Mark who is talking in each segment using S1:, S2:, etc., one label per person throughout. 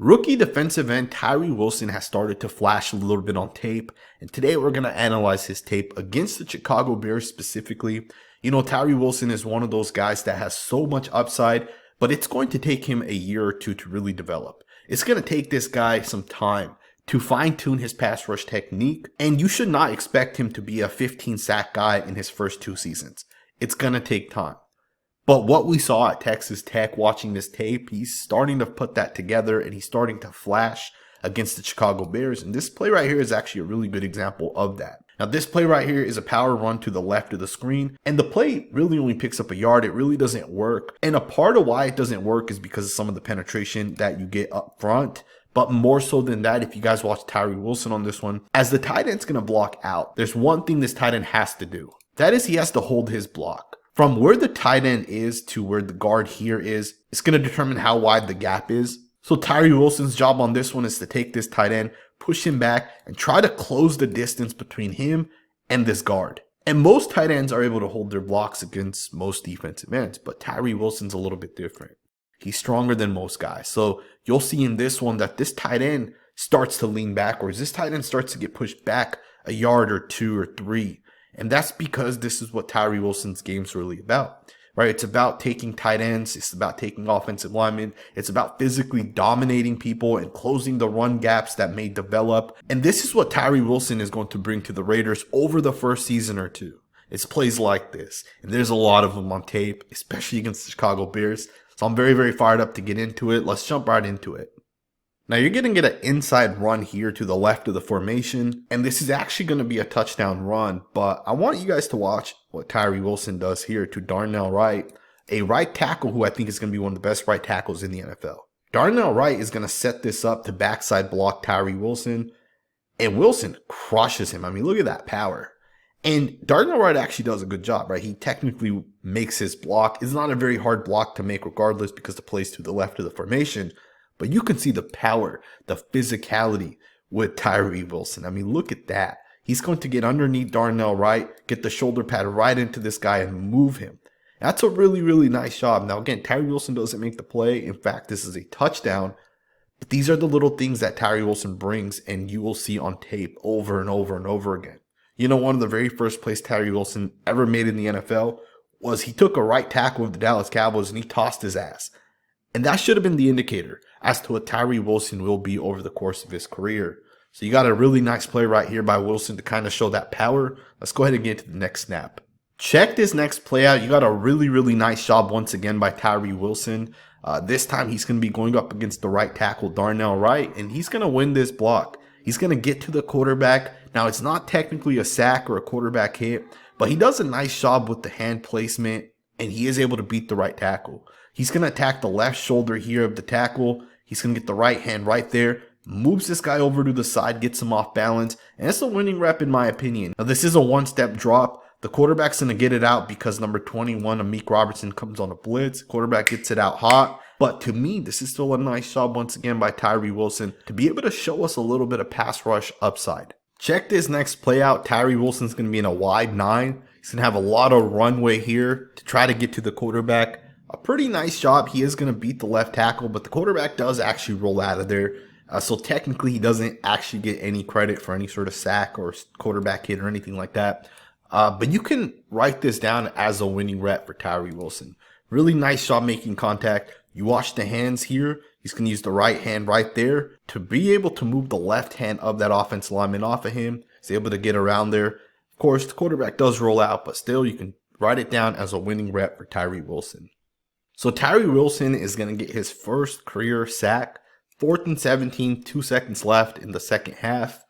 S1: Rookie defensive end Tyree Wilson has started to flash a little bit on tape, and today we're going to analyze his tape against the Chicago Bears specifically. You know, Tyree Wilson is one of those guys that has so much upside, but it's going to take him a year or two to really develop. It's going to take this guy some time to fine-tune his pass rush technique, and you should not expect him to be a 15-sack guy in his first 2 seasons. It's going to take time. But what we saw at Texas Tech watching this tape, he's starting to put that together and he's starting to flash against the Chicago Bears. And this play right here is actually a really good example of that. Now this play right here is a power run to the left of the screen, and the play really only picks up a yard. It really doesn't work. And a part of why it doesn't work is because of some of the penetration that you get up front. But more so than that, if you guys watch Tyree Wilson on this one, as the tight end's going to block out, there's one thing this tight end has to do. That is he has to hold his block. From where the tight end is to where the guard here is, it's going to determine how wide the gap is. So Tyree Wilson's job on this one is to take this tight end, push him back, and try to close the distance between him and this guard. And most tight ends are able to hold their blocks against most defensive ends, but Tyree Wilson's a little bit different. He's stronger than most guys. So you'll see in this one that this tight end starts to lean backwards. This tight end starts to get pushed back a yard or 2 or 3. And that's because this is what Tyree Wilson's game's really about, right? It's about taking tight ends. It's about taking offensive linemen. It's about physically dominating people and closing the run gaps that may develop. And this is what Tyree Wilson is going to bring to the Raiders over the first season or 2. It's plays like this. And there's a lot of them on tape, especially against the Chicago Bears. So I'm very, very fired up to get into it. Let's jump right into it. Now you're going to get an inside run here to the left of the formation, and this is actually going to be a touchdown run, but I want you guys to watch what Tyree Wilson does here to Darnell Wright, a right tackle who I think is going to be one of the best right tackles in the NFL. Darnell Wright is going to set this up to backside block Tyree Wilson, and Wilson crushes him. I mean, look at that power. And Darnell Wright actually does a good job, right? He technically makes his block. It's not a very hard block to make regardless because the play's to the left of the formation. But you can see the power, the physicality with Tyree Wilson. I mean, look at that. He's going to get underneath Darnell Wright, get the shoulder pad right into this guy and move him. That's a really, really nice job. Now, again, Tyree Wilson doesn't make the play. In fact, this is a touchdown. But these are the little things that Tyree Wilson brings, and you will see on tape over and over and over again. You know, one of the very first plays Tyree Wilson ever made in the NFL was he took a right tackle of the Dallas Cowboys and he tossed his ass. And that should have been the indicator as to what Tyree Wilson will be over the course of his career. So you got a really nice play right here by Wilson to kind of show that power. Let's go ahead and get to the next snap. Check this next play out. You got a really, really nice job once again by Tyree Wilson. This time he's going to be going up against the right tackle, Darnell Wright, and he's going to win this block. He's going to get to the quarterback. Now, it's not technically a sack or a quarterback hit, but he does a nice job with the hand placement, and he is able to beat the right tackle. He's going to attack the left shoulder here of the tackle. He's going to get the right hand right there, moves this guy over to the side, gets him off balance, and it's a winning rep in my opinion. Now, this is a one-step drop. The quarterback's going to get it out because number 21, Amik Robertson, comes on a blitz. Quarterback gets it out hot. But to me, this is still a nice job once again by Tyree Wilson to be able to show us a little bit of pass rush upside. Check this next play out. Tyree Wilson's going to be in a wide 9. He's going to have a lot of runway here to try to get to the quarterback. A pretty nice job. He is going to beat the left tackle, but the quarterback does actually roll out of there. So technically, he doesn't actually get any credit for any sort of sack or quarterback hit or anything like that. But you can write this down as a winning rep for Tyree Wilson. Really nice job making contact. You watch the hands here. He's going to use the right hand right there to be able to move the left hand of that offensive lineman off of him. He's able to get around there. Of course, the quarterback does roll out, but still you can write it down as a winning rep for Tyree Wilson. So Tyree Wilson is going to get his first career sack. 4th and 17, 2 seconds left in the second half.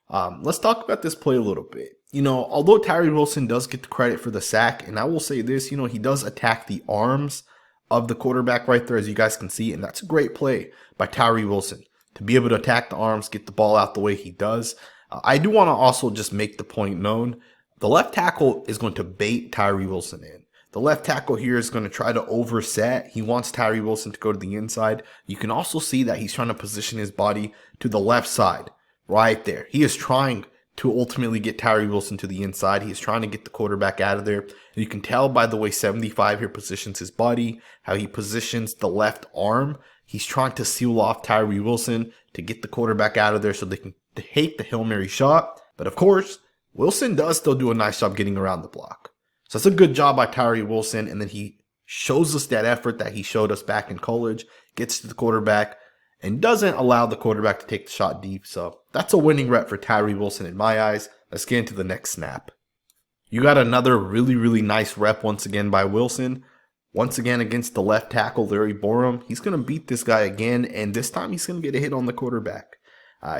S1: Let's talk about this play a little bit. You know, although Tyree Wilson does get the credit for the sack, and I will say this, you know, he does attack the arms of the quarterback right there, as you guys can see, and that's a great play by Tyree Wilson to be able to attack the arms, get the ball out the way he does. I do want to also just make the point known. The left tackle is going to bait Tyree Wilson in. The left tackle here is going to try to overset. He wants Tyree Wilson to go to the inside. You can also see that he's trying to position his body to the left side right there. He is trying to ultimately get Tyree Wilson to the inside. He is trying to get the quarterback out of there. And you can tell by the way 75 here positions his body, how he positions the left arm. He's trying to seal off Tyree Wilson to get the quarterback out of there so they can take the Hail Mary shot. But of course, Wilson does still do a nice job getting around the block. So it's a good job by Tyree Wilson, and then he shows us that effort that he showed us back in college, gets to the quarterback, and doesn't allow the quarterback to take the shot deep. So that's a winning rep for Tyree Wilson in my eyes. Let's get into the next snap. You got another really, really nice rep once again by Wilson. Once again against the left tackle, Larry Borum. He's going to beat this guy again, and this time he's going to get a hit on the quarterback.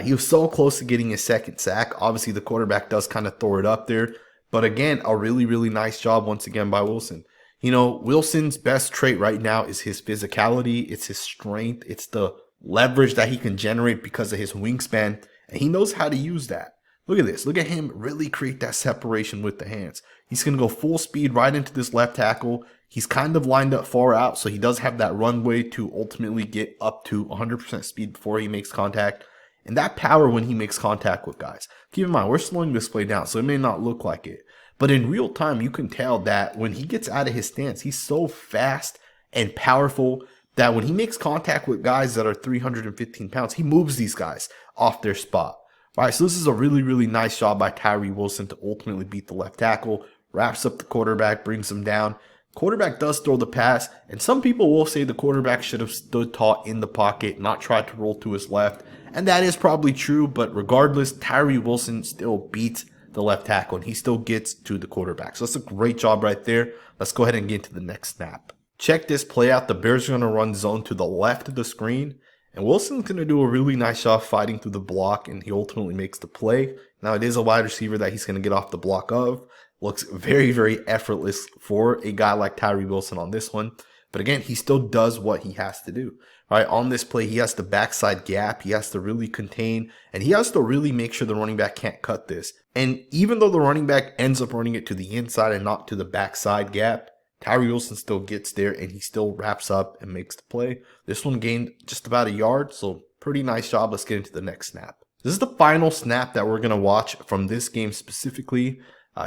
S1: He was so close to getting his second sack. Obviously, the quarterback does kind of throw it up there. But again, a really, really nice job once again by Wilson. You know, Wilson's best trait right now is his physicality. It's his strength. It's the leverage that he can generate because of his wingspan. And he knows how to use that. Look at this. Look at him really create that separation with the hands. He's going to go full speed right into this left tackle. He's kind of lined up far out, so he does have that runway to ultimately get up to 100% speed before he makes contact. And that power when he makes contact with guys. Keep in mind, we're slowing this play down, so it may not look like it. But in real time, you can tell that when he gets out of his stance, he's so fast and powerful that when he makes contact with guys that are 315 pounds, he moves these guys off their spot. All right, so this is a really, really nice job by Tyree Wilson to ultimately beat the left tackle, wraps up the quarterback, brings him down. Quarterback does throw the pass, and some people will say the quarterback should have stood tall in the pocket, not tried to roll to his left. And that is probably true, but regardless, Tyree Wilson still beats the left tackle, and he still gets to the quarterback. So that's a great job right there. Let's go ahead and get to the next snap. Check this play out. The Bears are going to run zone to the left of the screen, and Wilson's going to do a really nice job fighting through the block, and he ultimately makes the play. Now, it is a wide receiver that he's going to get off the block of. Looks very, very effortless for a guy like Tyree Wilson on this one. But again, he still does what he has to do. Right, on this play, he has the backside gap. He has to really contain, and he has to really make sure the running back can't cut this. And even though the running back ends up running it to the inside and not to the backside gap, Tyree Wilson still gets there, and he still wraps up and makes the play. This one gained just about a yard, so pretty nice job. Let's get into the next snap. This is the final snap that we're going to watch from this game specifically.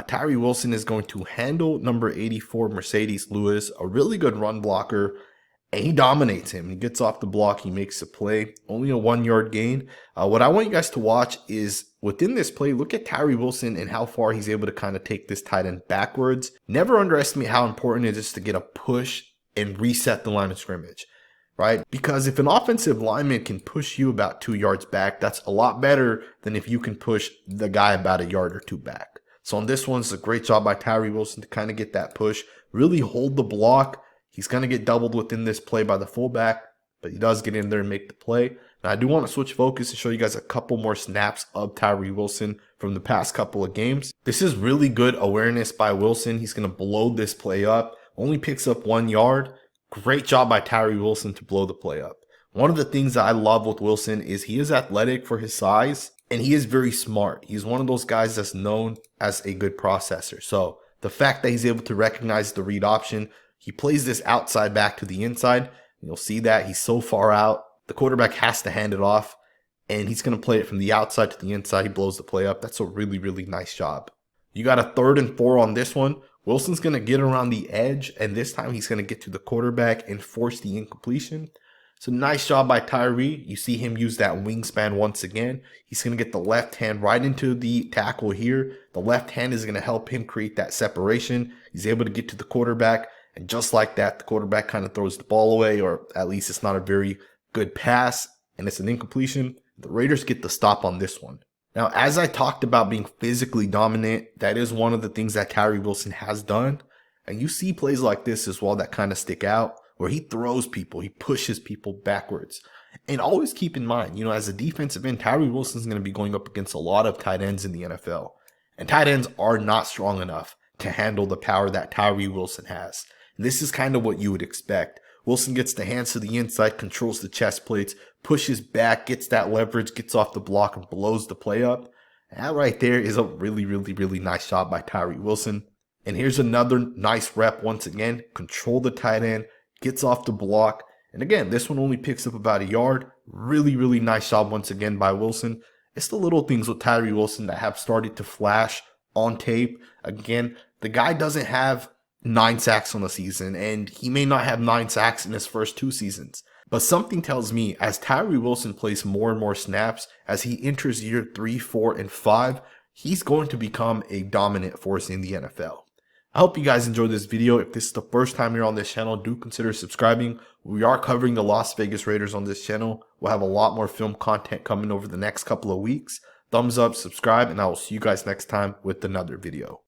S1: Tyree Wilson is going to handle number 84, Mercedes Lewis, a really good run blocker. And he dominates him. He gets off the block. He makes a play. Only a 1 yard gain. What I want you guys to watch is within this play, look at Tyree Wilson and how far he's able to kind of take this tight end backwards. Never underestimate how important it is to get a push and reset the line of scrimmage, right? Because if an offensive lineman can push you about 2 yards back, that's a lot better than if you can push the guy about a yard or two back. So on this one, it's a great job by Tyree Wilson to kind of get that push, really hold the block. He's going to get doubled within this play by the fullback, but he does get in there and make the play. Now, I do want to switch focus and show you guys a couple more snaps of Tyree Wilson from the past couple of games. This is really good awareness by Wilson. He's going to blow this play up. Only picks up 1 yard. Great job by Tyree Wilson to blow the play up. One of the things that I love with Wilson is he is athletic for his size, and he is very smart. He's one of those guys that's known as a good processor. So the fact that he's able to recognize the read option, he plays this outside back to the inside. You'll see that he's so far out. The quarterback has to hand it off, and he's going to play it from the outside to the inside. He blows the play up. That's a really, really nice job. You got a 3rd and 4 on this one. Wilson's going to get around the edge, and this time he's going to get to the quarterback and force the incompletion. So nice job by Tyree. You see him use that wingspan once again. He's going to get the left hand right into the tackle here. The left hand is going to help him create that separation. He's able to get to the quarterback. And just like that, the quarterback kind of throws the ball away, or at least it's not a very good pass, and it's an incompletion. The Raiders get the stop on this one. Now, as I talked about being physically dominant, that is one of the things that Tyree Wilson has done. And you see plays like this as well that kind of stick out, where he throws people, he pushes people backwards. And always keep in mind, as a defensive end, Tyree Wilson is going to be going up against a lot of tight ends in the NFL. And tight ends are not strong enough to handle the power that Tyree Wilson has. And this is kind of what you would expect. Wilson gets the hands to the inside, controls the chest plates, pushes back, gets that leverage, gets off the block, and blows the play up. And that right there is a really, really, really nice job by Tyree Wilson. And here's another nice rep once again. Control the tight end, gets off the block. And again, this one only picks up about a yard. Really, really nice job once again by Wilson. It's the little things with Tyree Wilson that have started to flash on tape. Again, the guy doesn't have 9 sacks on the season, and he may not have 9 sacks in his first 2 seasons. But something tells me as Tyree Wilson plays more and more snaps, as he enters year 3, 4, and 5, he's going to become a dominant force in the NFL. I hope you guys enjoyed this video. If this is the first time you're on this channel, do consider subscribing. We are covering the Las Vegas Raiders on this channel. We'll have a lot more film content coming over the next couple of weeks. Thumbs up, subscribe, and I will see you guys next time with another video.